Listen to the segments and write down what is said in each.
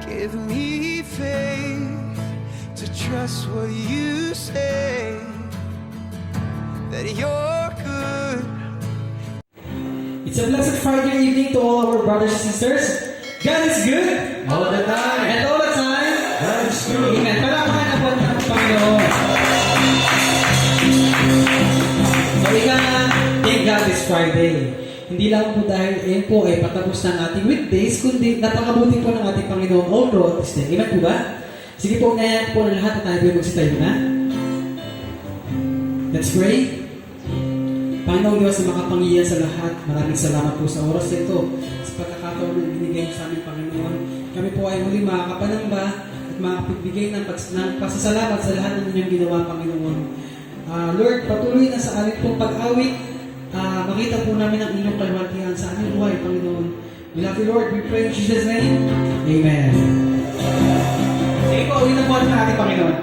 Give me faith to trust what you say, that you're good. It's a blessed Friday evening to all our brothers and sisters. God is good All the time. and all the time. God is good. Amen. Palakpakan na po ng Panginoon. So, ika nga, thank God this Friday. Hindi lang po dahil yun po ay patapos ng ating weekdays, kundi napakabuti po ng ating Panginoon all throughout this day. Amen po ba? Sige po, ngayon po na lahat at tayo po magsitayo na. Let's pray. Panginoong Diyos na makapangyarihan sa lahat, maraming salamat po sa oras nito, sa pagkakataon na binigay sa aming Panginoon. Kami po ay muli makakapanamba at makapagbigay ng pasasalamat sa lahat ng inyong ginawa, Panginoon. Lord, patuloy na sa aming pong pag-awit, makita po namin ang inyong kalwaltihan sa aming buhay, Panginoon. We love you, Lord. We pray in Jesus' name. Amen. Sige po, uwi na po ang ating Panginoon.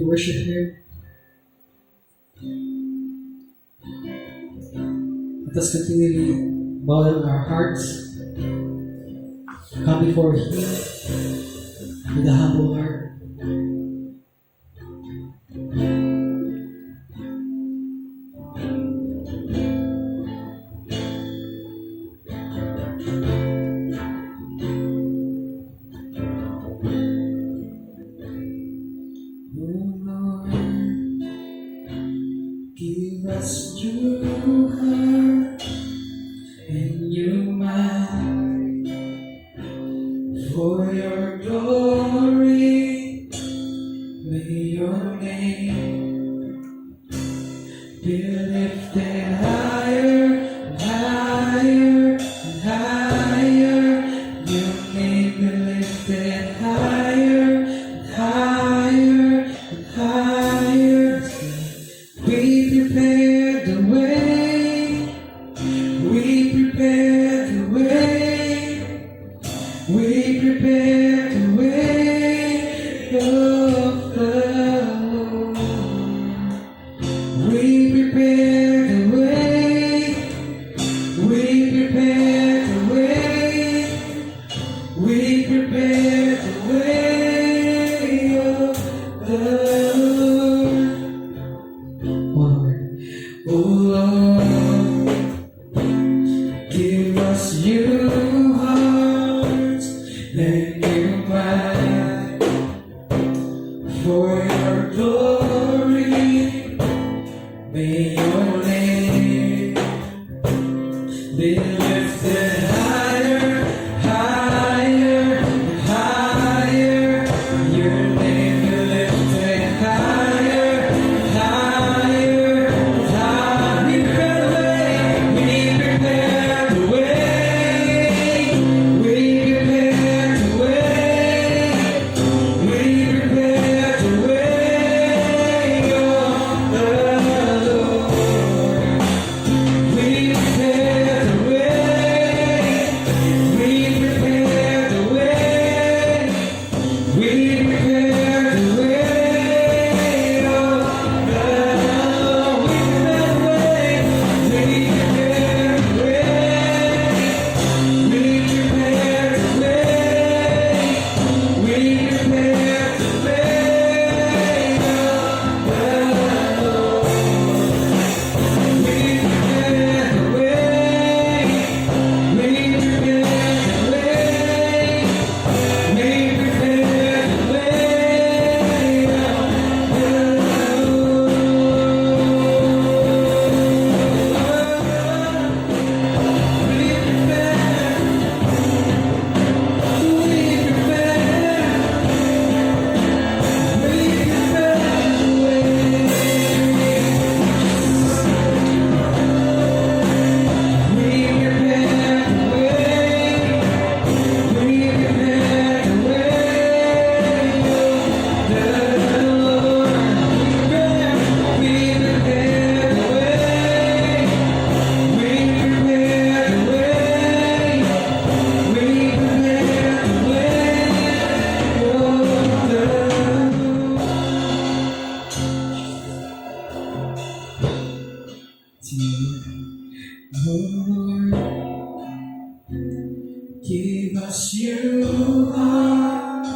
worship Him. Let us continually bow down our hearts, come before Him with a humble heart. Give us your heart and your mind for your glory. May your name be lifted higher and higher and higher. Your name be lifted higher and higher and higher. We prepare the way. We prepare the way. We prepare the way of the Lord. We prepare the way. We prepare the way. We prepare the way of the Lord. Oh Lord, give us your heart and your mind for your glory. May your name be lifted higher, higher, and higher. Your name be lifted higher, higher, and higher. We prepare the way. We prepare the way. We prepare the way of the Lord. We prepare the way. We prepare the way. We prepare the way of the Lord. We prepare the way. We prepare the way. We prepare the way of the Lord. We prepare the way. We prepare the way. We prepare the way of the Give us your heart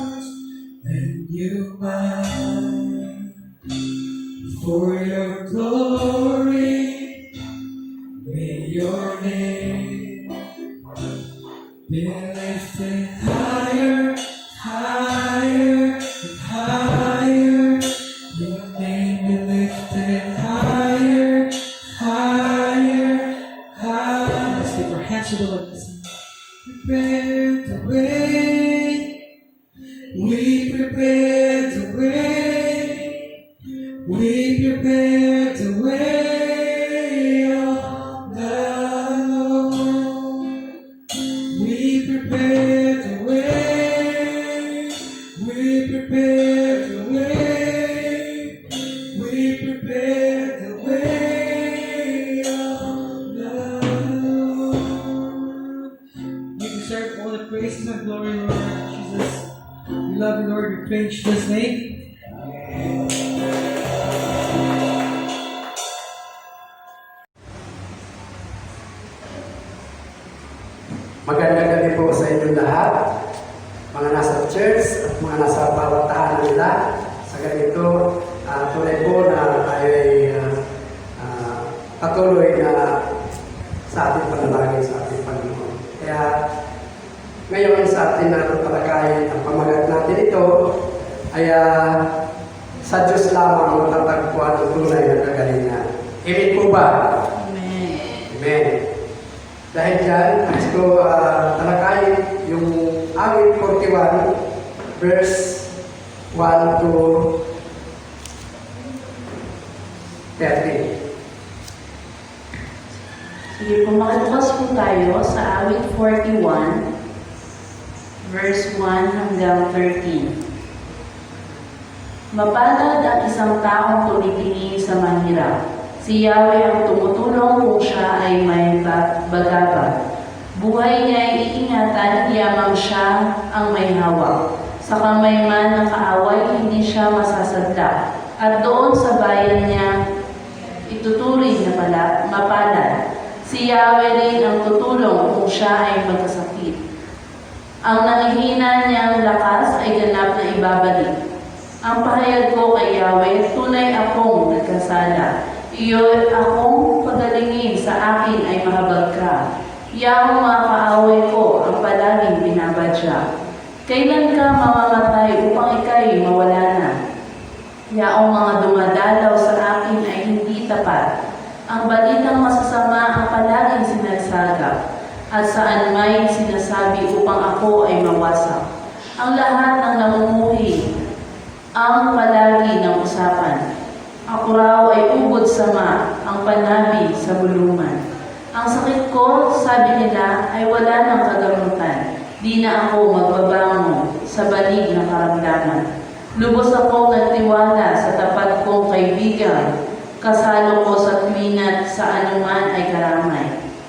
and your mind for your glory. May your name be lifted higher, higher, and higher. Your name be lifted higher, higher, higher. Let's lift our hands to the Lord. Prepare the way. We prepare the way. We prepare the way of the Lord. We prepare the way. We prepare the way. We prepare the way of the Lord. You deserve all the praise and glory, Lord Jesus. We love you, Lord. We praise Jesus' name. Magandang gabi po sa inyong lahat, mga nasa church at mga nasa bawat tahanan nila. Sa ganito, tunay po na tayo ay patuloy na sa ating panalangin sa ating Panginoon. Kaya ngayon sa ating talakayin, ang pamagat natin ito ay sa Diyos lamang matatagpuan ang tunay na kagalingan. Amen po ba? Amen. Amen. Dahil dyan, gusto talakayin yung awit 41, verse 1 to 13. Sige po, makibukas po tayo sa awit 41, verse 1 hanggang 13. Mapalad ang isang taong tumitingin sa mahirap. Si Yahweh ang tumutulong kung siya ay may bagabag. Buhay niya ay iingatan, yamang siya ang may hawak. Sa kamay man ng kaaway, hindi siya masasadla. At doon sa bayan niya, ituturing na mapalad. Si Yahweh rin ang tutulong kung siya ay magkasakit. Ang nangihina niyang lakas ay ganap na ibabalik. Ang pahayag ko kay Yahweh, tunay akong nagkasala. Iyon akong pagalingin sa akin ay mahabag ka. Yaong mga kaaway ko ang palaging binabadya. Kailan ka mamamatay upang ikay mawala na? Yaong mga dumadalaw sa akin ay hindi tapat. Ang balitang masasama ang palaging sinasagap. At saan may sinasabi upang ako ay mawasak. Ang lahat ng namumuhi ang palagi ng usapan. Ako raw ay ugod sama, ang panabi sa bulungan. Ang sakit ko, sabi nila, ay wala ng kagamutan. Di na ako magbabango sa balig ng karamdaman. Lubos ako nagtiwala sa tapat kong kaibigan. Kasalo ko sa tuwin at sa anuman ay karamay.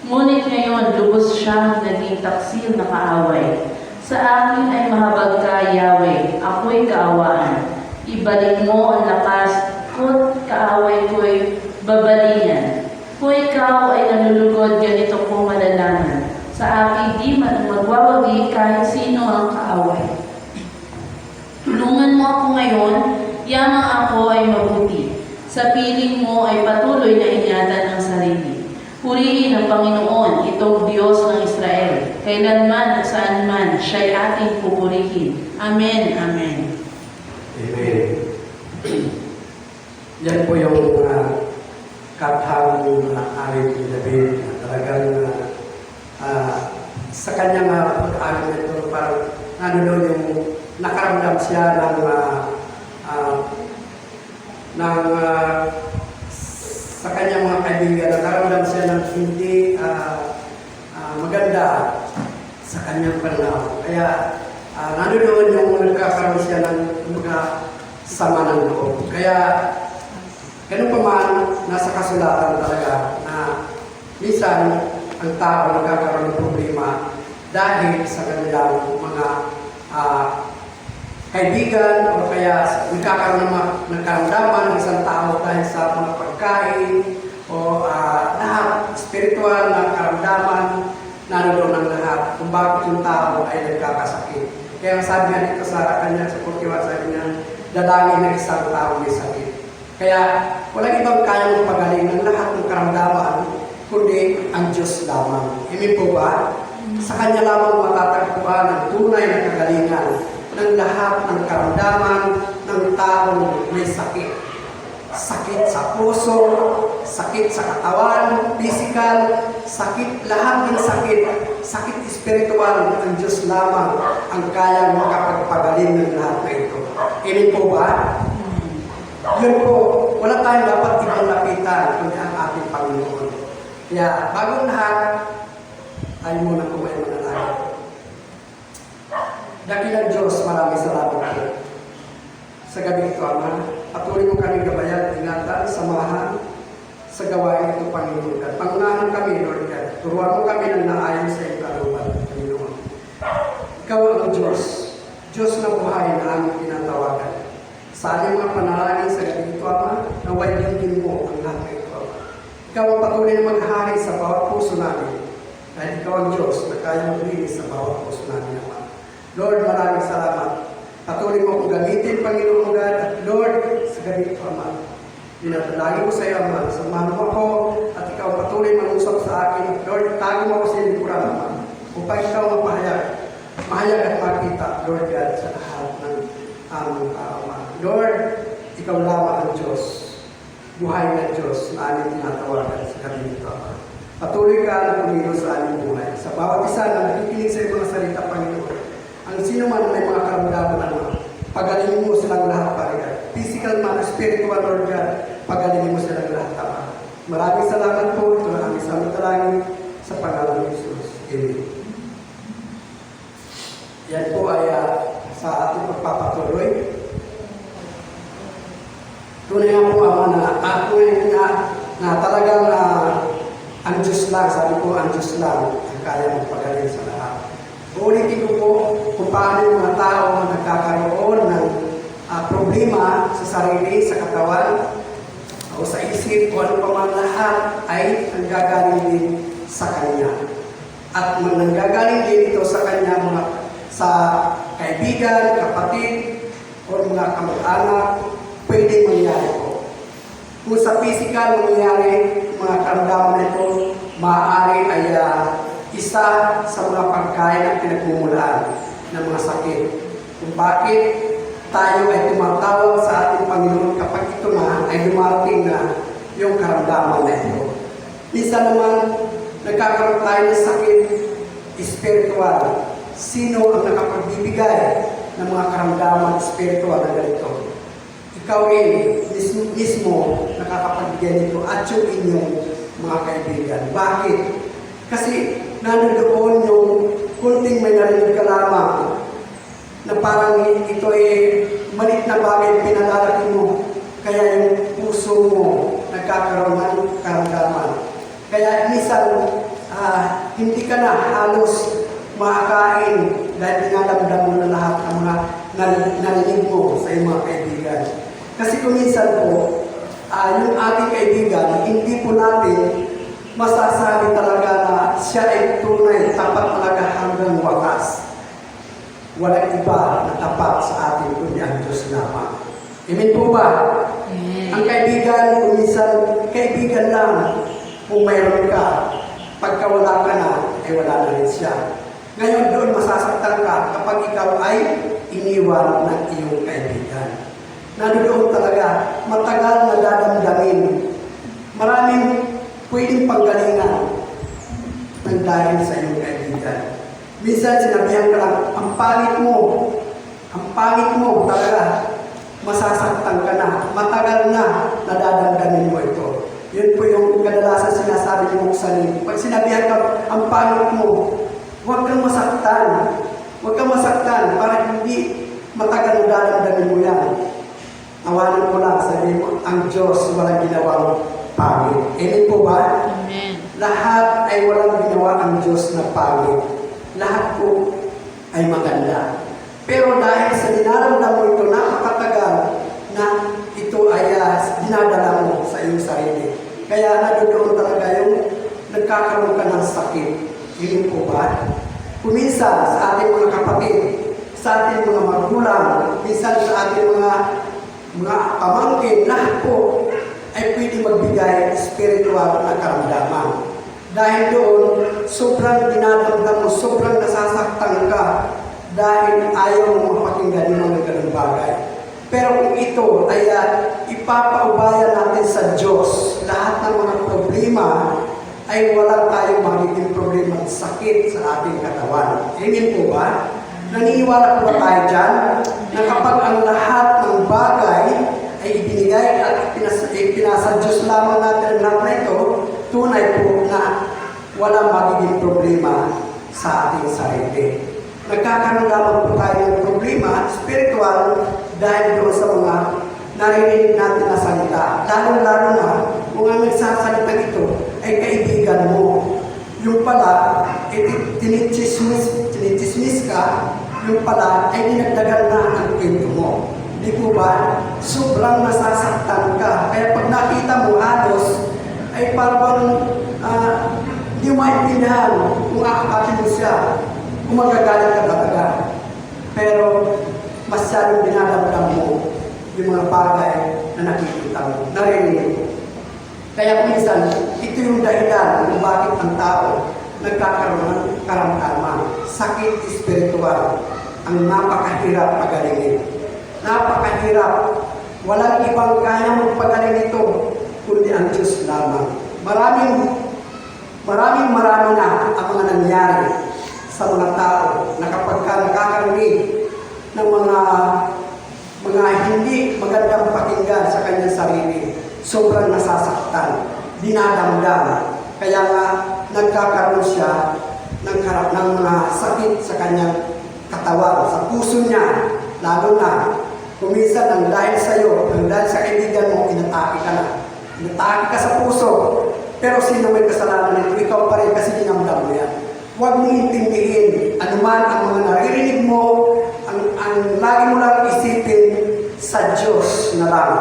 Ngunit ngayon, lubos siyang naging taksil na kaaway. Sa akin ay mahabag ka, Yahweh, ako'y kaawaan. Ibalik mo ang lakas, kung kaaway ko'y babalingan. Kung ikaw ay nalulugod, ganito ko malalaman. Sa akin di magwawagi kahit sino ang kaaway. Tulungan mo ako ngayon, yamang ako ay mabuti. Sa piling mo ay patuloy na ingatan ang sarili. Purihin ang Panginoon, itong Diyos ng Israel. Kailanman at saan man, siya'y ating pupurihin. Amen, amen. Amen. Yan po yung kathang awit ni David na talagang sa kanyang pag-awit nito parang doon yung nakaramdam siya sa kanyang mga kaibigan, nakaramdam siya ng hindi maganda sa kanyang pananaw. Kaya doon yung nagkakaroon siya ng mga sama ng loob. Kaya ganun pa man, nasa kasulatan talaga na minsan ang tao nagkakaroon ng problema dahil sa kanilang mga kaibigan o kaya nagkakaroon ng karamdaman ng isang tao dahil sa mga pagkain o lahat, spiritual na karamdaman, naroon ang lahat kung bakit yung tao ay nagkakasakit. Kaya sabi nga dito sa kanya sa 41, sabi niya, dalangin ng isang tao may sakit. Kaya walang ibang kayang magpagaling ng lahat ng karamdaman, kundi ang Diyos lamang. Amen po ba? Sa Kanya lamang matatagpuan ang tunay na kagalingan ng lahat ng karamdaman ng taong may sakit. Sakit sa puso, sakit sa katawan, physical, sakit, lahat ng sakit, sakit espiritual, ang Diyos lamang ang kayang makapagpagaling ng lahat na ito. Amen po ba? Yun po, wala tayong dapat ibang lapitan kundi ang ating Panginoon. Kaya, bagong lahat, tayo muna po ay manalangin. Dakilang Diyos, maraming salamat po. Sa gabi ito, Ama, patuloy mo kaming gabayan, ingatan, samahan sa gawain ito, Panginoon. At pangunahan kami, Lord God. Turuan mo kami ng naayon sa iyong kalooban, Panginoon. Ikaw ang Diyos, Diyos na buhay na aming tinatawagan. Sa aming mga panalangin sa gabi ito, Ama, naway din mo ang lahat ng ito, Ama. Ikaw ang patuloy na maghari sa bawat puso namin. Dahil ikaw ang Diyos na kaya maglinis sa bawat puso namin, Ama. Lord, maraming salamat. Patuloy mo kong gamitin, Panginoon God. At Lord, sa gabi ko, Ama, dinadalangin ko sa iyo, Ama. Samahan mo ako at ikaw patuloy manusap sa akin. Lord, tago mo ako sa likuran, Ama. Upang ikaw mapahayag. Mahayag at makita, Lord God, sa lahat ng aming Ama. Lord, ikaw lamang ang Diyos. Buhay na Diyos na aming tinatawagan sa gabi nito, Ama. Patuloy ka na kumilos sa aming buhay. Sa bawat isa na nakikinig sa iyong mga salita, Panginoon, ang sino man may mga karamdaman, Ama, pagalingin mo silang lahat, Panginoon. Physical man, spiritual, Lord God, pagalingin mo silang lahat, Ama. Maraming salamat po. Ito na aming samantalangin sa pangalan ng Jesus. Amen. Yan po ay sa ating pagpapatuloy. Tunay nga po, Ama, na talagang ang Diyos lang, sabi ko, ang Diyos lang ang kaya magpagaling sa lahat. Uulitin ko po kung paano yung mga tao nagkakaroon ng problema sa sarili, sa katawan, o sa isip, o ano pa man lahat ay nanggagaling din sa Kanya. At nanggagaling din ito sa Kanya sa kaibigan, kapatid, o mga kamag-anak, pwede mangyari po. Kung sa physical mangyari, mga karamdaman na ito, maaari ay isa sa mga pagkain at pinagmumulaan ng mga sakit. Kung bakit tayo ay tumatawag sa ating Panginoon kapag ito na ay dumarating na yung karamdaman na ito. Minsan naman, nagkakaroon tayo ng sakit spiritual. Sino ang nakapagbibigay ng mga karamdaman spiritual na ganito? Ikaw rin, mismo nakakapagbigay nito at yung inyong mga kaibigan. Bakit? Kasi nandoon yung kunting may narinig ka lamang na parang ito ay malit na bagay pinalalaki mo. Kaya yung puso mo nagkakaroon ng karamdaman. Kaya minsan, hindi ka na halos makakain dahil pinalamdam mo na lahat ng mga narinig mo sa iyong mga kaibigan. Kasi kung minsan po, yung ating kaibigan, hindi po natin masasabi talaga na siya ay tunay, tapat talaga hanggang wakas. Walang iba na tapat sa ating kundi ang Diyos lamang. Amen po ba? Ang kaibigan, kung minsan, kaibigan lang kung mayroon ka. Pagka wala ka na, ay wala na rin siya. Ngayon doon masasaktan ka kapag ikaw ay iniwan ng iyong kaibigan. Nandoon talaga, matagal na dadamdamin. Maraming pwedeng panggalingan ng dahil sa iyong kaibigan. Minsan sinabihan ka lang, ang pangit mo talaga, masasaktan ka na, matagal na nadadamdamin mo ito. Yun po yung kadalasan sinasabi ni Muksanin. Pag sinabihan ka, ang pangit mo, huwag kang masaktan. Huwag kang masaktan para hindi matagal na dadamdamin mo yan. Tawanan mo lang, sabi mo, ang Diyos walang ginawang pangit. Amen po ba? Amen. Lahat ay walang ginawa ang Diyos na pangit. Lahat po ay maganda. Pero dahil sa dinaramdam mo ito, napakatagal na ito ay dinadala mo sa iyong sarili. Kaya nadoon talaga yung nagkakaroon ka ng sakit. Amen po ba? Kuminsan sa ating mga kapatid, sa ating mga magulang, minsan sa ating mga pamangkin, lahat po ay pwede magbigay spiritual na karamdaman. Dahil doon, sobrang dinadamdam mo, sobrang nasasaktan ka dahil ayaw mo mapakinggan yung mga ganung bagay. Pero kung ito ay ipapaubayan natin sa Diyos, lahat ng mga problema ay wala tayong magiging problema at sakit sa ating katawan. Amen po ba? Naniniwala po ba tayo dyan na kapag ang lahat ng bagay ay ibinigay at pinasa Diyos lamang natin ang lahat na ito, tunay po na walang magiging problema sa ating sarili. Nagkakaroon lamang po tayo ng problema spiritual dahil doon sa mga naririnig natin na salita. Lalo-lalo na kung ang nagsasalita ito ay kaibigan mo. Yung pala, tinichismis ka, yung pala ay dinagdagan na ang kwento mo. Di po ba? Sobrang nasasaktan ka. Kaya pag nakita mo halos, ay parang Hindi mo maintindihan kung aakatin mo siya, kung magagalit ka talaga. Pero masyadong dinadamdam mo yung mga bagay na nakikita mo, narinig mo. Kaya minsan, ito yung dahilan kung bakit ang tao nagkakaroon ng karamdaman. Sakit espiritual, ang napakahirap pagalingin. Napakahirap. Walang ibang kaya magpagaling ito, kundi ang Diyos lamang. Marami na ang mga nangyari sa mga tao na kapag ka nakakarinig ng mga hindi magandang pakinggan sa kanyang sarili, sobrang nasasaktan, dinadamdam. Kaya nga, nagkakaroon siya ng mga sakit sa kanyang katawan, sa puso niya, lalo na kuminsan nang dahil sa iyo, nang dahil sa kaibigan mo, inatake ka na. Inatake ka sa puso. Pero sino may kasalanan nito? Ikaw pa rin kasi dinamdam mo yan. Huwag mong intindihin anuman ang mga naririnig mo, ang lagi mo lang isipin sa Diyos na lang.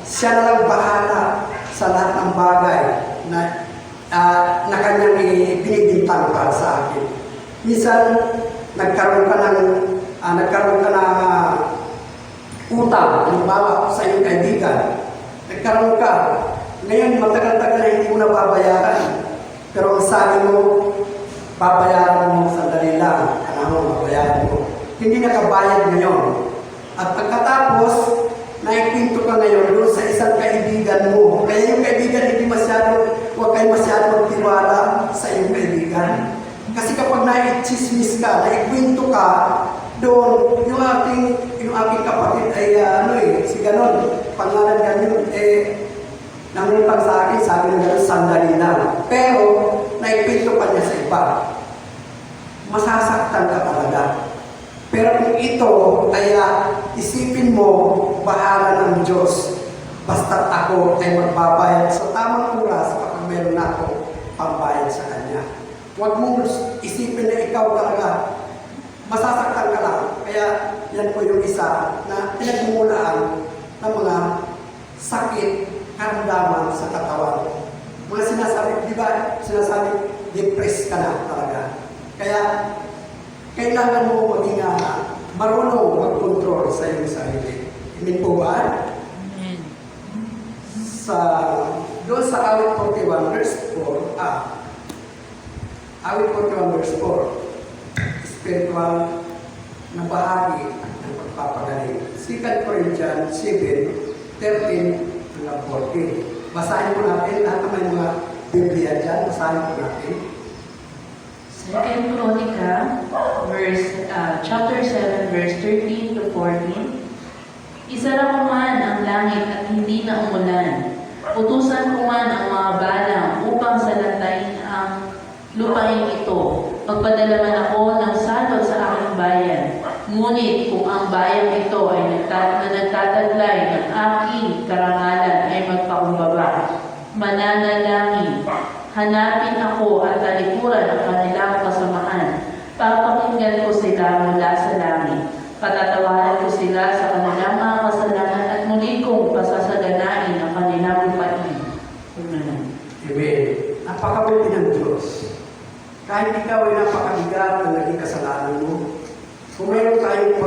Siya na lang bahala sa lahat ng bagay na kanyang binibintang para sa akin. Minsan, nagkaroon ka ng utang, halimbawa sa iyong kaibigan. Nagkaroon ka. Ngayon, matagal-tagal na hindi mo na babayaran. Pero ang sabi mo, babayaran mo sandali lang. Babayaran mo. Hindi nakabayad ngayon. At pagkatapos, naikwento ka ngayon doon sa isang kaibigan mo. Kaya yung kaibigan, huwag kayo masyado magtiwala sa iyong kaibigan. Kasi kapag naichismis ka, naikwento ka, doon, yung aking kapatid ay si ganon, pangalan ganyan, nangutang sa akin, sabi ng ganon, sandali lang. Pero, naikwento pa niya sa iba. Masasaktan ka talaga. Pero kung ito ay isipin mo, bahala ng Diyos. Basta't ako ay magbabayad sa tamang oras kapag meron na ako pambayad sa Kanya. Huwag mo isipin na ikaw talaga. Masasaktan ka lang. Kaya yan po yung isa na pinagmumulaan ng mga sakit, karamdaman sa katawan. Mga sinasabi, di ba? Sinasabi, depressed ka na talaga. Kaya, kailangan mo maging marunong mag-control sa iyong sarili. Amen po ba? Amen. Doon sa awit 41 verse 4, awit 41 verse 4, spiritual na bahagi ng pagpapagaling. 2 Corinthians 7:13 hanggang 14. Basahin po natin lahat ng may mga Biblia dyan. Basahin po natin. 2 Chronica, chapter 7, verse 13 to 14. Isara ko man ang langit at hindi na umulan. Utusan ko man ang mga balang upang salantayin ang lupain ito. Magpadala man ako ng salot sa aking bayan. Ngunit kung ang bayang ito ay nagtataglay ng aking karangalan ay magpakumbaba, mananalangin, hanapin ako at talikuran ang kanilang kasamaan. Papakinggan ko sila mula sa langit. Patatawaran ko sila sa kanilang mga kasalanan at muli kong pasasaganain ang kanilang lupain. Amen. Amen. Napakabuti ng Diyos. Kahit ikaw ay napakabigat ng naging kasalanan mo, kung mayroon tayong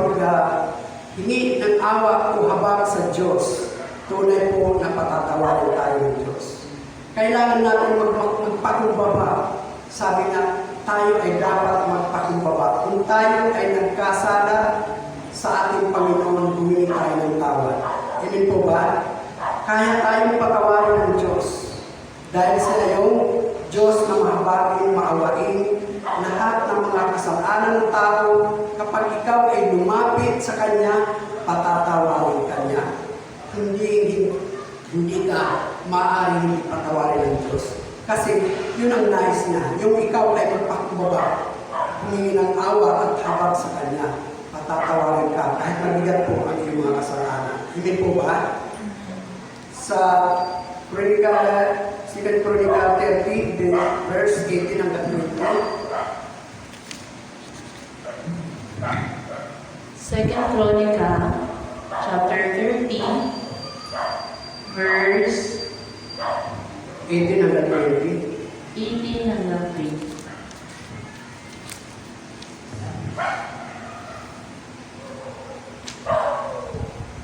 hingi ng awa o habag sa Diyos, tunay po na patatawarin tayo ng Diyos. Kailangan natin magpakumbaba. Sabi na, tayo ay dapat magpakumbaba. Kung tayo ay nagkasala sa ating Panginoon, humingi tayo ng tawad. Amen po ba? Kaya tayong patawarin ng Diyos. Dahil sa yung Diyos na mahabagin, maawain, lahat ng mga kasalanan ng tao, kapag ikaw ay lumapit sa Kanya, patatawarin Kanya. Hindi ka maaaring hindi patawarin ng Diyos. Kasi yun ang nais niya. Yung ikaw ay magpakumbaba, humingi ng awa at habag sa Kanya, patatawarin ka kahit mabigat po ang iyong mga kasalanan. Hindi po ba? Sa Chronica 30, verse 18 hanggang 20. 2 Chronica, chapter 30, verse 18 hanggang 20. 18 hanggang 20.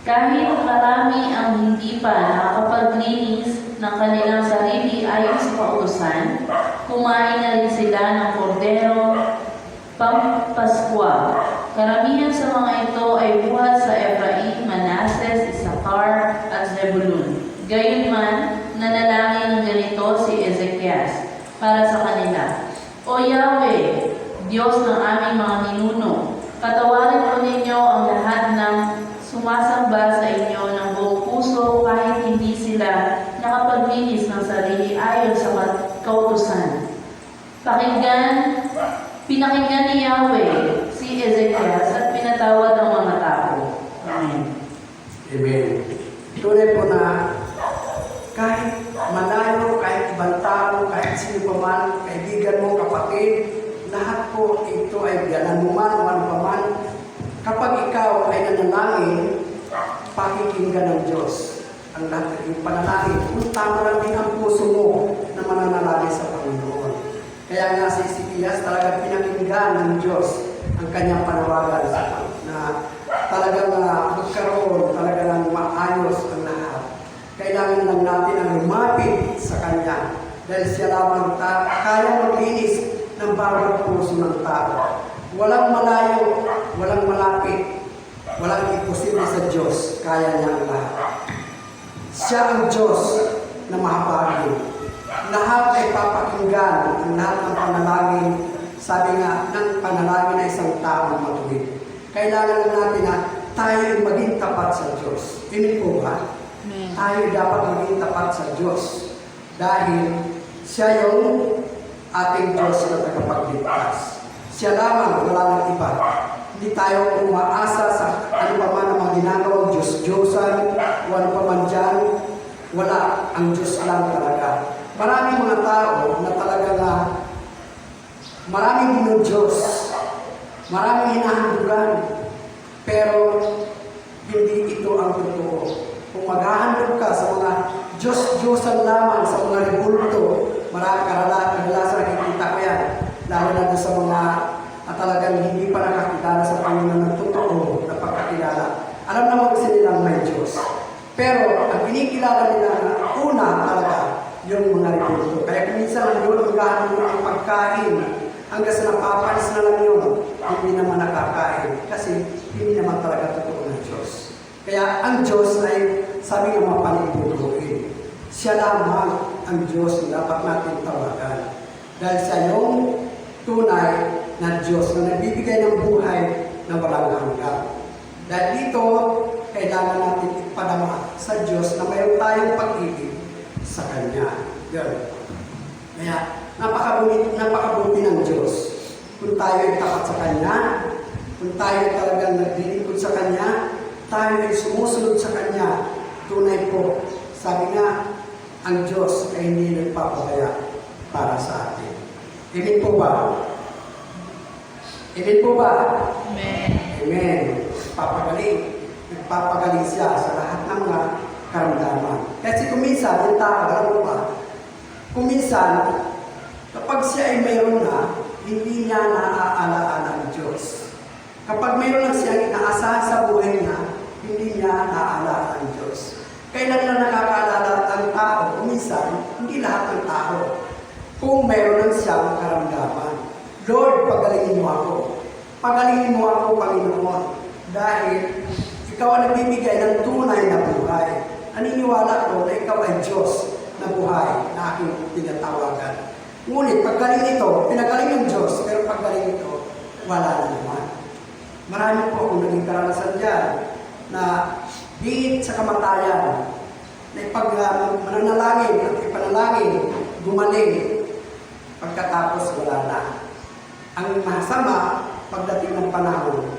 Kahit marami ang hindi pa nakakapaglinis ng kanilang sarili ayon sa kautusan, kumain na rin sila ng kordero pampaskwa. Karamihan sa mga ito ay buhat sa Ephraim, Manasseh, Issachar at Zebulun. Gayunman, nanalangin ng ganito si Ezekias para sa kanila. O Yahweh, Diyos ng aming mga ninuno, patawarin po ninyo ang lahat ng sumasamba sa inyo ng buong puso kahit hindi sila nakapaglinis ng sarili ayon sa kautusan. Pinakinggan ni Yahweh si Ezekias at pinatawad ang mga tao. Amen. Amen. Tunay po na kahit malayo, kahit ibang tao, kahit sino pa man, kaibigan mo, kapatid, lahat po ito ay biyanan mo man, man pa man. Kapag ikaw ay nanalangin, pakikinggan ng Diyos ang lahat ng panalangin. Kung tama lang din ang puso mo na mananalangin sa Panginoon. Kaya nga si Ezekias talaga pinakinggan ng Diyos ang kanyang panawagan na talagang magkaroon, talaga ng maayos ang lahat. Kailangan lang natin ang lumapit sa Kanya dahil siya lamang kaya maglinis ng bawat puso ng tao. Walang malayo, walang malapit, walang imposible sa Diyos, kaya niya ang lahat. Siya ang Diyos na mahabagin. Lahat ay papakinggan ang lahat ng panalangin. Sabi nga, ng panalangin na isang taong matuwid. Kailangan natin na tayo ay maging tapat sa Diyos. Hindi po ba? Tayo dapat maging tapat sa Diyos. Dahil siya yung ating Diyos na tagapagligtas. Siya lamang, wala nang iba. Hindi tayo umaasa sa ano pa man ang mga ginagawang Diyos-Diyosan, o ano pa man dyan. Wala, ang Diyos lang talaga. Maraming mga tao na talaga na maraming dinudiyos, maraming hinahandugan, pero hindi ito ang totoo. Kung maghahandog ka sa mga Diyos-Diyosan lamang, sa mga rebulto, maraming kadalasan nakikita ko yan, lalo na doon sa mga talagang hindi pa nakakilala sa Panginoon ng totoo na pagkakilala. Alam naman kasi nilang may Diyos. Pero ang kinikilala nila na una talaga yung mga rebulto. Kaya kung minsan yun, maghahandog ng pagkain, hanggang sa napapanis na lang yun, hindi naman nakakain. Kasi hindi naman talaga totoo ng Diyos. Kaya ang Diyos ay, sabi ng mga panipuluhin, siya lamang ang Diyos na dapat natin tawagan. Dahil siya yung tunay na Diyos na nagbibigay ng buhay na walang hanggan. Dahil dito, kailangan natin ipadama sa Diyos na mayroon tayong pag-ibig sa Kanya. Yan. Kaya, napakabuti ng Diyos. Kung tayo ay tapat sa Kanya, kung tayo ay talagang naglilingkod sa Kanya, tayo ay sumusunod sa Kanya, tunay po. Sabi nga, ang Diyos ay hindi nagpapabaya para sa atin. Amen po ba? Amen po ba? Amen. Amen. Papagaling. Nagpapagaling siya sa lahat ng mga karamdaman. Kasi kung minsan, yung tao, alam mo ba, kung minsan, kapag siya ay mayroon na, hindi niya naaalaala ang Diyos. Kapag mayroon na siyang inaasahan sa buhay niya, hindi niya naaalala ang Diyos. Kailan lang nakakaalala ang tao? Kung minsan, hindi lahat ng tao. Kung mayroon lang siyang karamdaman. Lord, pagalingin mo ako. Pagalingin mo ako, Panginoon. Dahil ikaw ang nagbibigay ng tunay na buhay. Naniniwala ko na ikaw ay Diyos na buhay na aking tinatawagan. Ngunit paggaling ito, pinagaling ng Diyos, pero paggaling ito, wala na naman. Marami po akong naging karanasan dyan na higit sa kamatayan, na mananalangin at ipanalangin, gumaling, pagkatapos wala na. Ang masama, pagdating ng panahon,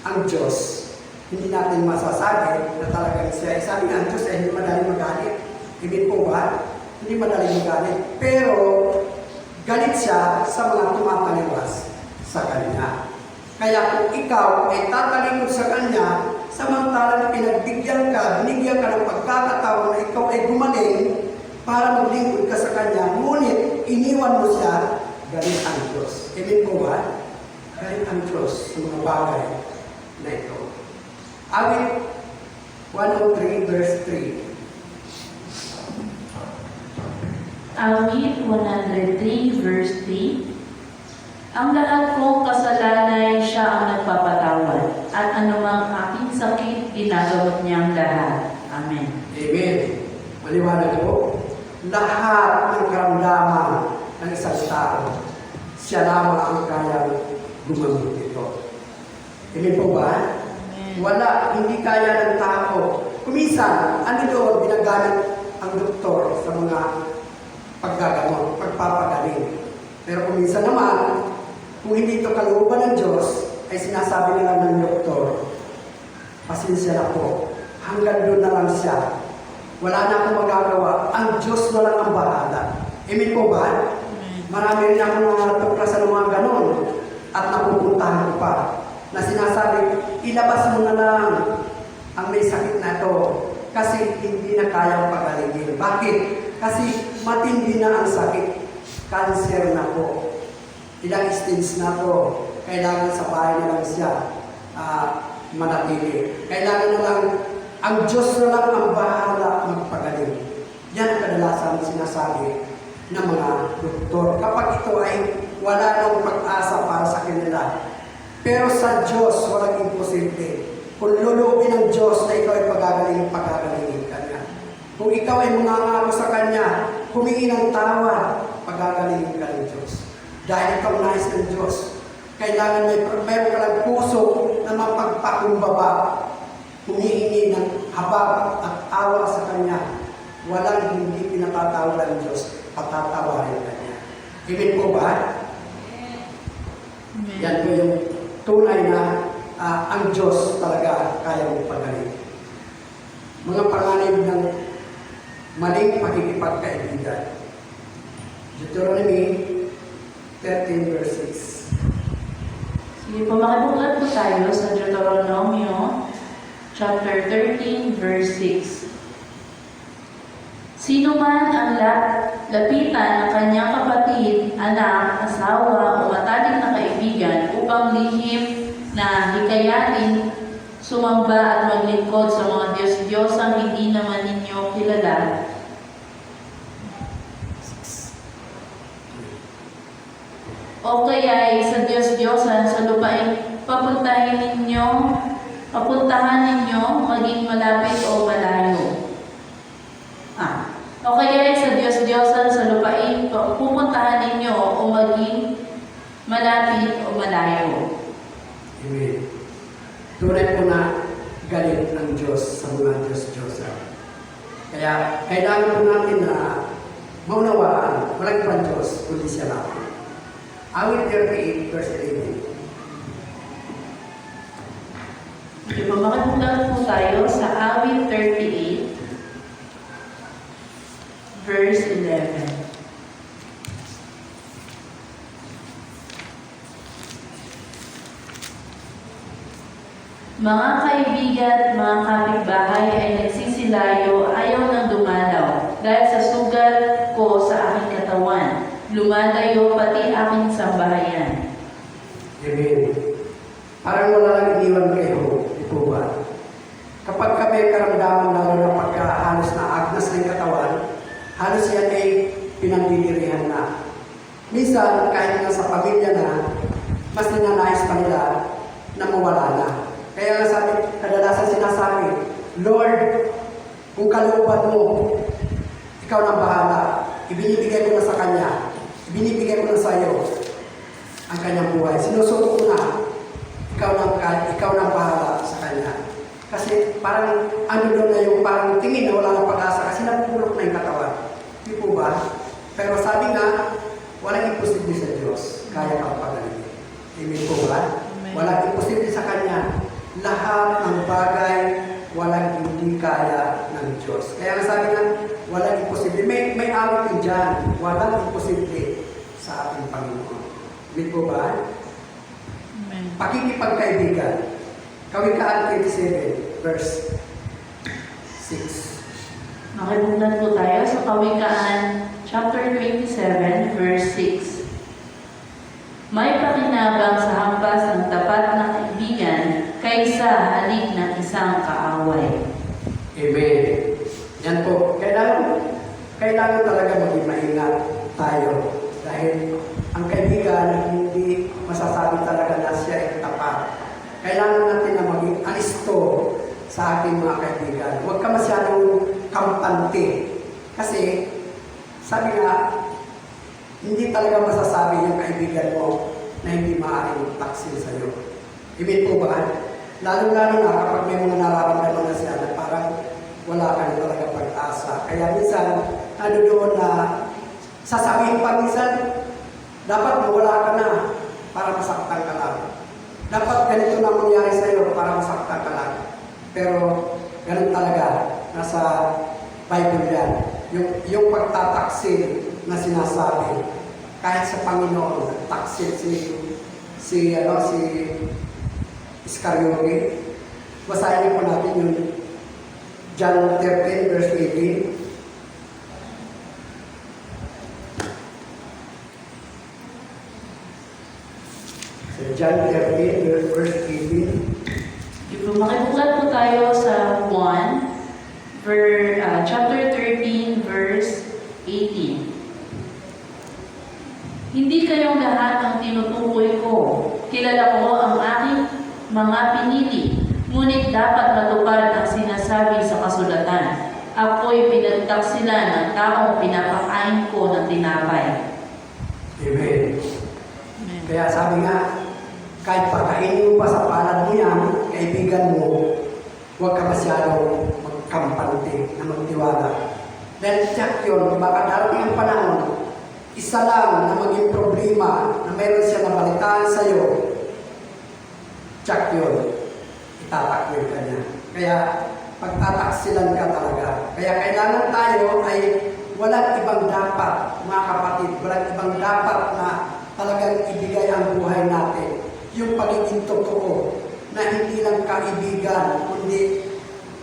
ang Diyos, hindi natin masasabi na talagang siya. Sabi nga, ang Diyos ay hindi madaling magalit. Ibig po ba? Hindi madaling magalit. Pero, galit siya sa mga tumataliwas sa Kanya. Kaya kung ikaw ay tatalikod sa Kanya, samantalang pinagbigyan ka, binigyan ka ng pagkakataon na ikaw ay gumaling, para maglingkod ka sa Kanya, ngunit iniwan mo siya, galit ang Diyos. Amen po ba? Galit ang Diyos sa mga bagay na ito. Awit 103 verse 3. Awit 103 verse 3. Ang lahat kong kasalanay siya ang nagpapatawad, at anumang aking sakit, ginagamot niyang lahat. Amen. Amen. Maliwanag po, lahat ng karamdaman ng isang tao, siya lamang ang kayang gumamit ito. Amen po ba? Wala, hindi kaya ng tao. Kuminsan, ano doon binagamit ang doktor sa mga paggagamot, pagpapagaling. Pero kuminsan naman, kung hindi ito kalooban ng Diyos, ay sinasabi na lang ng doktor, pasensya na po, hanggang doon na lang siya. Wala na akong magagawa, ang Diyos na lang ang bahala. Amen po ba? Marami rin akong natuklasan ng mga ganon at napupuntahan ko pa na sinasabi, ilabas mo na lang ang may sakit na ito kasi hindi na kayang pagalingin. Bakit? Kasi matindi na ang sakit. Cancer na po. Ilang stage na po. Kailangan sa bahay na lang siya manatili. Kailangan na lang, ang Diyos na lang ang bahala magpagaling. Yan ang kadalasan sinasabi ng mga doktor. Kapag ito ay wala nang pag-asa para sa kanila. Pero sa Diyos, walang imposible. Kung luluubin ng Diyos na ikaw ay pagagalingin ka niya. Kung ikaw ay mangangako sa Kanya, humingi ng tawad, pagagalingin ka ng Diyos. Dahil ikaw nais ng Diyos. Kailangan mayroon ka ng puso na mapagpakumbaba, humihingi ng habag at awa sa Kanya. Walang hindi pinatatawad ng Diyos, patatawarin ka niya. Amen po ba? Amen. Yan po yung tunay na ang Diyos talaga kaya mong pagaling. Mga panganib ng maling pakikipagkaibigan. Deuteronomy 13 verse 6. Sige po, makibuklat po tayo sa Deuteronomio chapter 13 verse 6. Sino man ang lapitan ng kanyang kapatid, anak, asawa o matalik na kaibigan upang lihim na hikayatin, sumamba at maglingkod sa mga Diyos-Diyosang hindi naman ninyo kilala, o kaya sa Diyos-Diyosan sa lupain papuntahan ninyo maging malapit o malayo. O kaya sa Diyos-Diyosan sa lupain pupuntahan ninyo o maging malapit o malayo. Amen. Tunay po na galit ang Diyos sa mga Diyos-Diyosan. Kaya kailangan po natin na maunawaan, walang ibang Diyos, kundi siya lang. Awit 38 verse 11. Di ba, makatulad po tayo sa Awit 38 verse 11. Mga kaibigan at mga kapitbahay ay nagsisilayo, ayaw nang dumalaw, dahil sa sugal ko sa aking katawan, lumalayo pati aking sambahayan. Amen. Parang wala lang iniwan kayo, ito ba? Kapag kami karamdaman lalo na pagka halos na agnas ng katawan, halos yan ay pinagdidirihan na. Minsan, kahit na sa pamilya na, mas ninanais pa nila na mawala na. Kaya nga sabi, kadalasan sinasabi, Lord, kung kalooban mo, ikaw nang bahala. Ibinibigay ko na sa Kanya. Ibinibigay ko na sa iyo ang Kanyang buhay. Sinusuko ko na. Ikaw nang bahala sa Kanya. Kasi parang ano doon na yung parang tingin na wala nang pag-asa kasi napupulok na yung katawan. Di po ba? Pero sabi nga, walang imposible sa Diyos. Kaya kang pagalingin. Amen po ba? Walang imposible sa Kanya. Lahat ng bagay, walang hindi kaya ng Diyos. Kaya nga sabi nga, walang imposible. May awit din dyan. Walang imposible sa ating Panginoon. Amen po ba? Amen. Pakikipagkaibigan. Kawikaan 27, verse 6. Makibugnan po tayo sa Kawikaan, chapter 27, verse 6. May pakinabang sa hampas ng tapat na kaibigan kaysa halik ng isang kaaway. Amen. Yan po. Kailangan talaga maging maingat tayo. Dahil ang kaibigan hindi masasabi talaga na siya ay tapat. Kailangan natin na maging alisto sa ating mga kaibigan. Huwag ka masyadong kampante. Kasi, sabi nga, hindi talaga masasabi yung kaibigan mo na hindi maaaring taksil sa iyo. Amen po ba? Lalo-lalo na kapag may mga nararamdaman na siya na parang wala ka na talaga pag-asa. Kaya minsan, ano doon na sasabihin pa minsan, dapat mawala ka na para masaktan ka lang. Dapat ganito na mangyari sa iyo para masaktan ka lang. Pero ganun talaga, nasa Bible yan. Yung pagtataksil na sinasabi, kahit sa Panginoon, taksil si Iscariote. Basahin niyo po natin yung John 13 verse 18. So John 13 verse 18. Makibuklat po tayo sa chapter 13, verse 18. Hindi kayong lahat ang tinutukoy ko. Kilala ko ang aking mga pinili. Ngunit dapat matupad ang sinasabi sa kasulatan. Ako'y pinagtaksilan ng taong pinapakain ko ng tinapay. Amen. Kaya sabi nga, kahit pakainin mo pa sa palad mo yan, kaibigan mo, huwag ka masyadong magkampante na magtiwala. Dahil tiyak yun, baka darating ang panahon, isa lang na maging problema na mayroon siya nabalitaan sa iyo, tiyak yun, itatakwil ka niya. Kaya pagtataksilan ka talaga. Kaya kailangan tayo ay walang ibang dapat, mga kapatid, walang ibang dapat na talagang ibigay ang buhay natin. Yung pagiging totoo na hindi lang kaibigan, kundi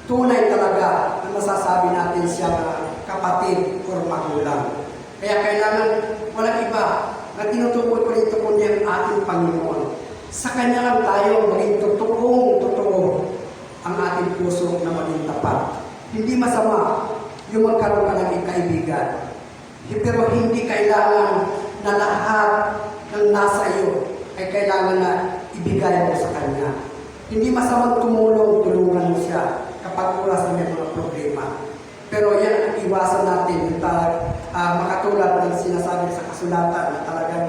tunay talaga na masasabi natin siya na kapatid o magulang. Kaya kailangan walang iba na tinutukoy ko rito kundi ang ating Panginoon. Sa Kanya lang tayo maging totoo ang ating puso na maging tapat. Hindi masama yung magkaroon ka ng kaibigan. Pero hindi kailangan na lahat ng nasa iyo ay kailangan na ibigay mo sa Kanya. Hindi masamang tulungan mo siya kapag oras na may mga problema. Pero yan ang iwasan natin, makatulad ng sinasabi sa kasulatan na talagang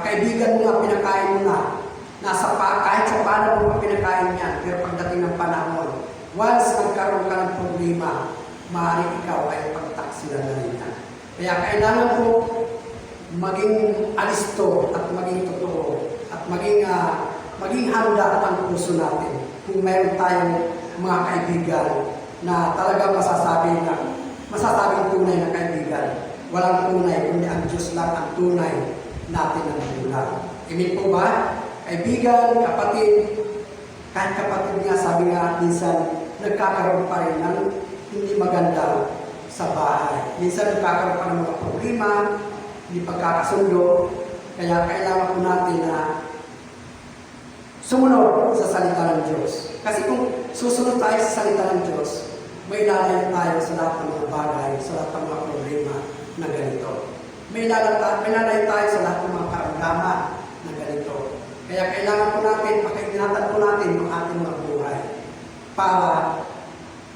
kaibigan mo nga, pinakain mo na. Kahit sa paano mo pinakain yan, pero pagdating ng panahon, once nagkaroon ka ng problema, maaaring ikaw ay pagtaksilan na rin yan. Kaya kailangan mo maging alisto at maging totoo at maging handa ang puso natin kung mayroon tayong mga kaibigan na talagang masasabing tunay na kaibigan. Walang tunay, kundi ang Diyos lang ang tunay natin na magulang. Amen po ba? Kaibigan, kapatid, kahit kapatid nga, sabi nga, minsan nagkakaroon pa rin ng hindi maganda sa bahay. Minsan nagkakaroon pa ng mga problema, hindi pagkakasundo, kaya kailangan po natin na sumunod sa salita ng Diyos. Kasi kung susunod tayo sa salita ng Diyos, may lalayo tayo sa lahat ng mga bagay, sa lahat ng mga problema na ganito. May lalayo tayo sa lahat ng mga karamdaman na ganito. Kaya kailangan po natin, pakaingatan po natin ang ating mga buhay para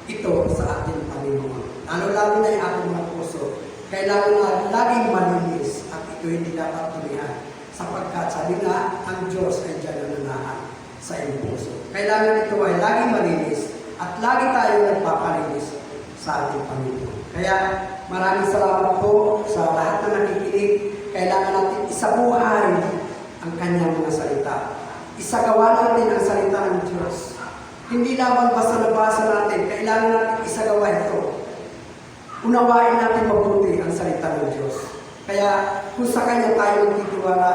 ito sa ating Panginoon. Lalo-lalo na yung ating mga puso. Kailangan na laging malinis at ito hindi dapat tumihan. Sapagkat sabi nga, ang Diyos ay dyan nananahan sa iyong puso. Kailangan ito ay laging malinis at lagi tayo nagpapalinis sa ating Panginoon. Kaya maraming salamat po sa lahat na nakikinig. Kailangan natin isabuhay ang kanyang mga salita. Isagawa natin ang salita ng Diyos. Hindi lamang basta nabasa natin, kailangan natin isagawa ito. Unawain natin mabuti ang salita ng Diyos. Kaya kung sa Kanya tayo magtitiwala,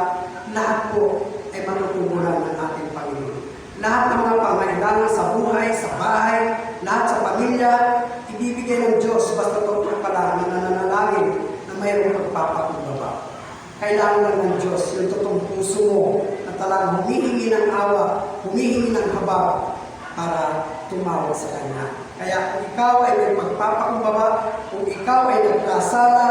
lahat po ay matutuburan ng ating Panginoon. Lahat ng mga pangailangan sa buhay, sa bahay, lahat sa pamilya, ibibigay bibigay ng Diyos basta totoo pala na nananalangin na mayroong pagpapakumbaba. Kailangan lang ng Diyos yung totoong puso mo na talagang humihingi ng awa, humihingi ng habag para tumawag sa Kanya. Kaya kung ikaw ay may pagpapakumbaba, kung ikaw ay nagkasala,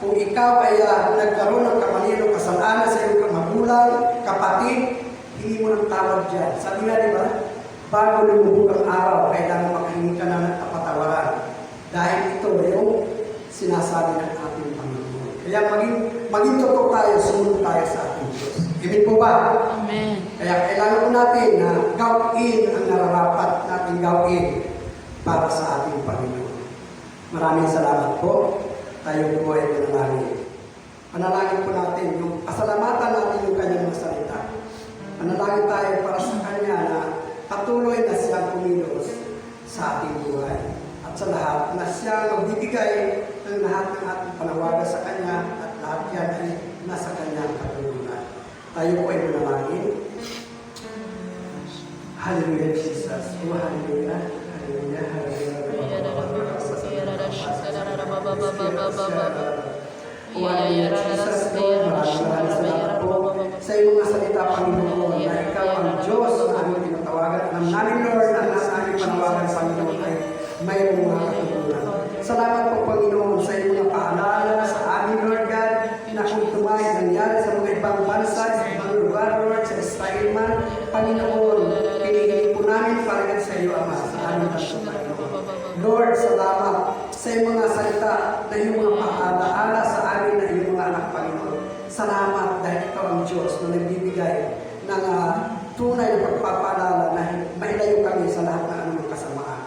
kung ikaw ay nagkaroon ng kamalino kasalanan sa iyong magulang, kapatid, hindi mo ng tawad dyan. Sabi nga, di ba? Bago lumuhog ang araw, kailangan makahingi ka na ng kapatawaran. Dahil ito yung sinasabi ng ating Panginoon. Kaya maging totoo tayo, sumunod tayo sa ating Diyos. Amen po ba? Amen. Kaya kailangan po natin na gawin ang nararapat natin gawin para sa ating Panginoon. Maraming salamat po. Tayo po ay manalangin. Panalangin po natin yung pasalamatan natin yung kanyang mga salita. Panalangin tayo para sa Kanya na patuloy na siyang kumilos sa ating buhay. At sa lahat na siya magbibigay ng lahat ng ating panawagan sa Kanya at lahat yan ay nasa Kanyang katulungan. Tayo po ay manalangin. Hallelujah, Jesus. Oh, hallelujah. Hallelujah. Hallelujah. Oh, hallelujah, Jesus. Lord, maraming salamat po sa iyong mga salita, Panginoon, na ikaw ang Diyos na aming tinatawagan. Alam namin, Lord, na nasa aming panawagan, Panginoon, ay mayroong mga katulungan. Salamat po, Panginoon, sa iyong mga paalala sa amin, Lord God, na kung tumayo nangyari sa mga ibang bansa, sa ibang lugar, Lord, sa Israel man, Panginoon, pinigil po namin para sa iyo, Ama, sa aming tanso, Panginoon. Lord, salamat sa iyong mga salita na iyong mga paalaala sa amin na iyong mga anak, Panginoon. Salamat dahil ikaw ang Diyos na nagbibigay ng tunay na pagpapaalala na mailayo kami sa lahat ng anumang kasamaan.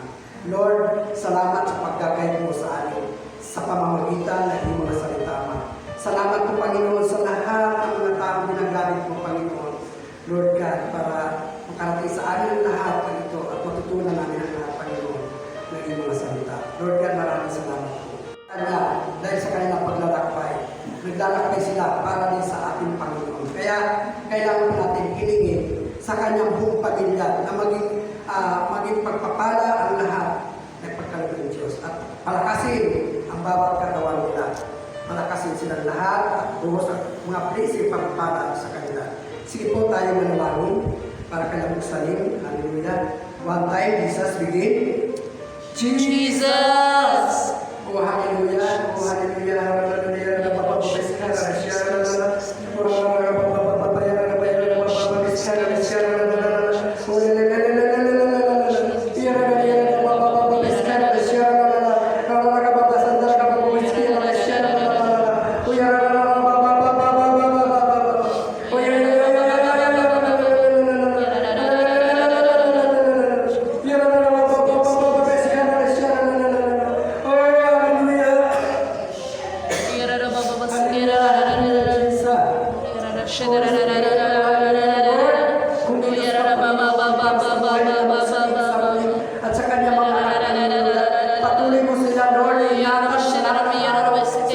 Lord, salamat sa pagkakayat mo sa amin sa pamamagitan ng iyong mga salita, Ama. Salamat po, Panginoon, sa lahat ng mga taong ginagamit mo, Panginoon. Lord God, para makarating sa amin ang lahat ng ito at matutunan namin ang lahat, Panginoon, ng iyong mga salita. Lord God, maraming salamat po. Dahil sa kanilang paglalakbay, naglalakbay sila para din sa ating Panginoon. Kaya kailangan natin hilingin sa kanyang buong pamilya na maging pagpapala ang lahat ng pagkaloob ng Diyos at palakasin ang bawat katawan nila. Palakasin silang lahat at buhos ang mga prinsip pagpapala sa kanila. Sige po tayo manalangin para kailang magsalim. Hallelujah. One time, Jesus begin. Jesus! Oh, hallelujah. Oh, hallelujah. Hallelujah. At sa kanya mga anak, patuloy mo sila, Lord, ingatan sila, salamat mo sa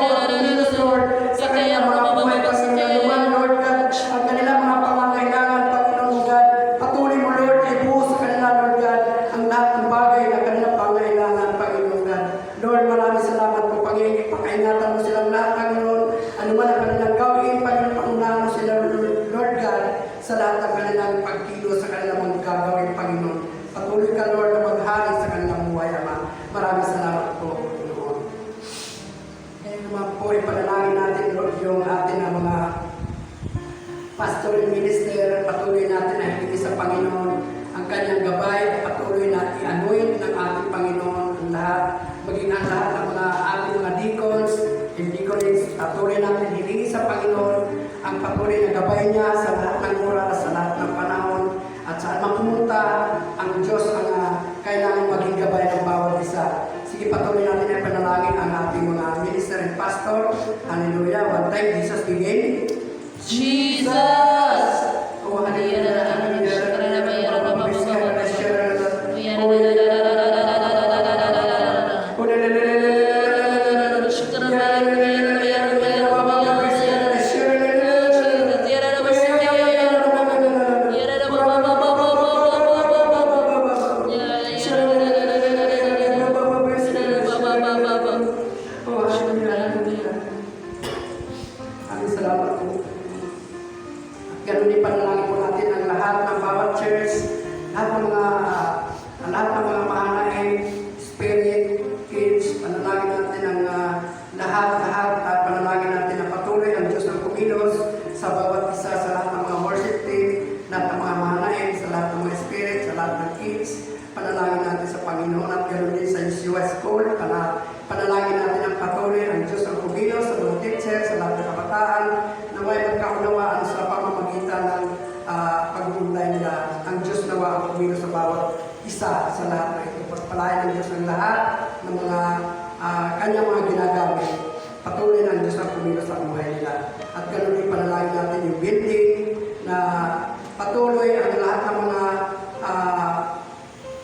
Panginoon, Lord, sa kanya mga buhay, Panginoon, Lord God, ang kanilang mga pangangailangan, Panginoon God, patuloy mo, Lord, ibuhos sa kanila, Lord God, ang lahat ng bagay na kanilang pangangailangan, Panginoon God. Lord, maraming salamat po, Panginoon, pakaingatan mo silang lahat, Panginoon, ano man ang kanilang gawin, Panginoon, pangunahan mo sila, Lord God, sa lahat ng kanilang pagkilo sa kanilang mga gagawin, Panginoon. Patuloy ka, Lord, na maghari sa kanilang buhay, Ama. Maraming salamat po, Panginoon. Kaya naman po, ipanalangin natin, Lord, yung ating mga pastoral minister. Patuloy natin na hindi sa Panginoon ang kanyang gabay. Patuloy na i-anoint ng ating Panginoon ang lahat. Maging ang lahat ng mga ating mga deacons and deaconess. Patuloy natin hilingi sa Panginoon ang patuloy na gabay niya sa lahat ng oras, sa lahat ng panahon, at saan man pumunta, ang Diyos ang kailangan maging gabay ng bawat isa. Sige, patuloy natin ay panalangin ang ating mga minister and pastor. Hallelujah. One time, Jesus begin. Jesus! Oh, hallelujah. Ganun din panalangin po natin ang lahat ng bawat church, lahat ng mga mahanaing spirit, kids, panalangin natin ang lahat at panalangin natin ang patuloy ang Diyos ng kumilos sa bawat isa, sa lahat ng mga worship team, lahat ng mga mahanaing, sa lahat ng mga spirit, sa lahat ng kids. Panalangin natin sa Panginoon at ganoon din sa US School. Panalangin natin ang patuloy ang Diyos ng kumilos sa mga teacher, sa lahat ng kabataan, na may magkaunawaan sa pamamagitan ng pag-uunlay nila. Ang Diyos nawa ang kumilos sa bawat isa sa lahat na ito. Pagpalain ng Diyos ng lahat ng mga kanyang mga ginagamit. Patuloy ng Diyos ang kumilos sa buhay nila. At ganoon din panalangin natin yung building na patuloy ang lahat ng mga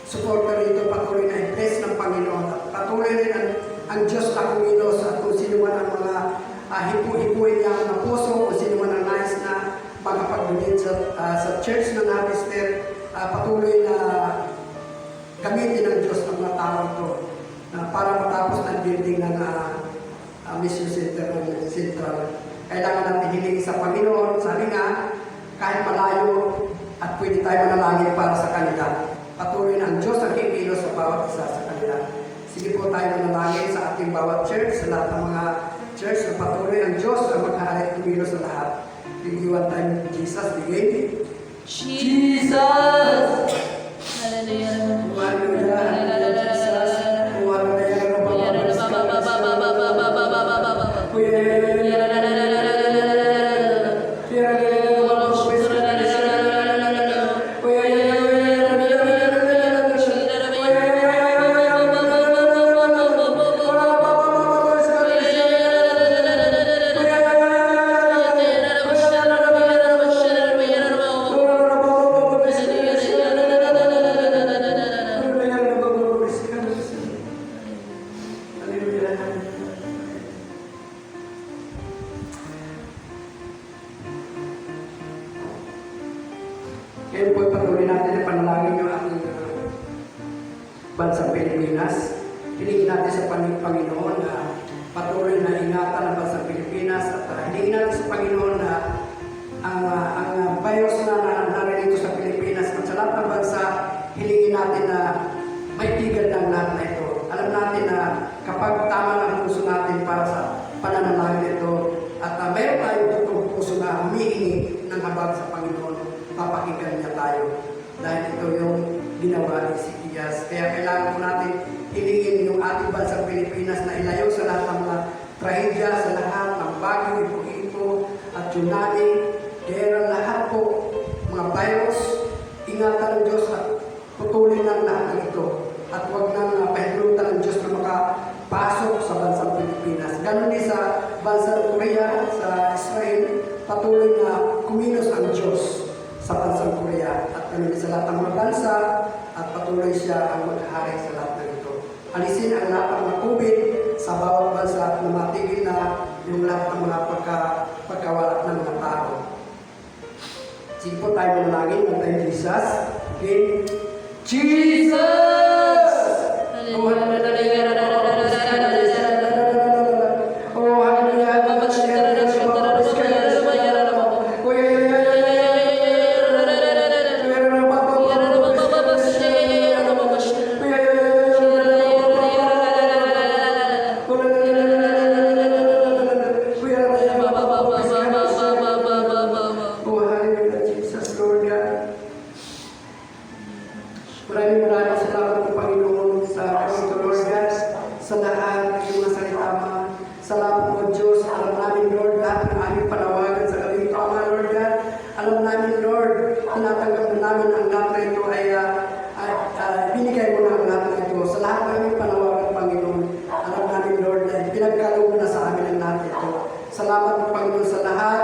supporter rito, patuloy na i-bless ng Panginoon. At patuloy rin ang Diyos na kumilos at kung sino man ang mga hipu-hipuin niya ng puso, kung sino man ang nais na makapag-donate sa church ng Harvester, patuloy na gamitin ng Diyos ng mga tao ito para matapos ang building ng Mission Center ng Central. Kailangan natin hiling sa Panginoon. Sabi nga, kahit malayo at pwede tayo manalangin para sa kanila. Patuloy na ang Diyos ang kikilos sa bawat isa sa kanila. Sige po tayo manalangin sa ating bawat church, sa lahat ng mga church na patuloy ang Diyos ang maghahari at kumilos sa lahat. Bigyan tayo ng Jesus, begin. Jesus! Hallelujah. Hallelujah. Jesus. Ngayon po, patuloy natin ang panalangin yung ating bansang Pilipinas. Hilingin natin sa Panginoon na patuloy na ingatan ang bansang Pilipinas at hilingin natin sa Panginoon na ang virus na naririto sa Pilipinas at sa lahat ng bansa, hilingin natin na may tigil ng lahat na ito. Alam natin na kapag tama ng puso natin para sa pananalangin ito at mayroon tayong totoong puso na humihingi ng habag sa Panginoon, papakinggan niya tayo dahil ito yung ginawa ni Ezekias. Kaya kailangan po natin hilingin yung ating bansang Pilipinas na ilayo sa lahat ng mga trahedya, sa lahat ng bagyo, ipo-ipo at tsunami, gera, lahat po, mga virus. Ingatan ng Diyos at putulin ng lahat ng ito. At huwag nang pahintulutan ng Diyos na makapasok sa bansang Pilipinas. Ganon din sa bansang Korea, sa Israel, patuloy na kumilos ang Diyos sa bansang Korea at ganon din sa lahat ng mga bansa at patuloy siya ang maghahari sa lahat ng ito. Alisin ang lahat ng mga COVID sa bawat bansa at matigil na yung lahat ng mga pagkawala ng mga tao. Sige po tayo manalangin ng tayo Jesus. Okay? Jesus! Oh, hallelujah. Oh, hallelujah. Maraming salamat po Panginoon sa Panginoon Lord God, sa lahat ng iyong mga salita mo. Salamat po Diyos, alam namin Lord, lahat ng aming panawagan sa gabing ito, Lord God. Alam namin Lord, tinatanggap na namin ang lahat na ito ay binigay mo na ang lahat na ito. Sa lahat ng aming panawagan Panginoon, alam namin Lord, na pinagkaloob na sa amin ang lahat ito. Salamat po Panginoon sa lahat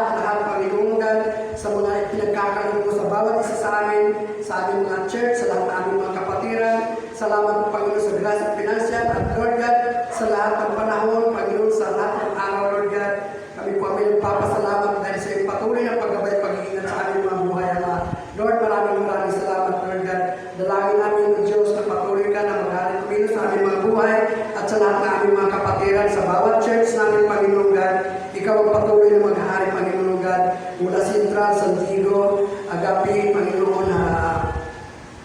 Panginoon God, sa mga pinagkakaroon mo sa bawat isa sa amin, sa aming mga church, sa lahat ng aming mga kapatiran. Salamat po Panginoon sa grace at pinansyal at Lord God, sa lahat ng panahon, Panginoon, sa lahat ng araw, Lord God. Kami po aming nagpapasalamat dahil sa iyong patuloy na paggabay pag-iingat sa aming mga buhay, Ama. Lord, maraming salamat, Lord God. Dalangin namin ng Diyos na patuloy ka na mag-alit kumilos sa aming mga buhay at sa lahat ng aming mga kapatiran, sa bawat church namin, Panginoon God. Ikaw ang patuloy na mag-ahari, Panginoon. Mula Central, San Diego, Agape, Panginoon,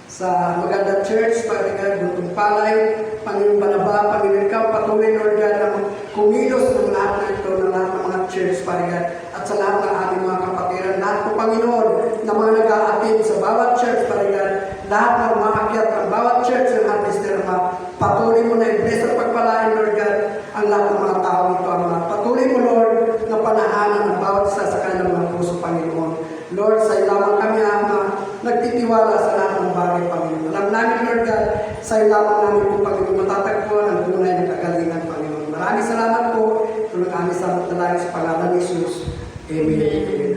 sa Maganda Church, Father God, Buntong Palay, Panginoon Banaba, Panginoon Ikaw, patuloy, Lord God, na kumilos ng lahat na ito, ng lahat ng mga church, Father God, at sa lahat ng ating mga kapatiran, lahat po, Panginoon, na mga nag-aatin sa bawat church, Father God, lahat ng umakyat ng bawat church ng Harvester, patuloy mo na i-bless at pagpalain, Lord God, ang lahat ng mga tao ito, ang mga patuloy mo, Lord, na panahanan ng bawat isa sa kanilang mga puso, Panginoon. Lord, sa lamang kami, Ama, nagtitiwala sa lahat ng bagay, Panginoon. Alam namin, Lord God, sa lamang namin po, Panginoon, matatagpuan ang tunay na kagalingan, Panginoon. Maraming salamat po. Tulong kami sa dalangin sa pangalan ni Jesus. Amen.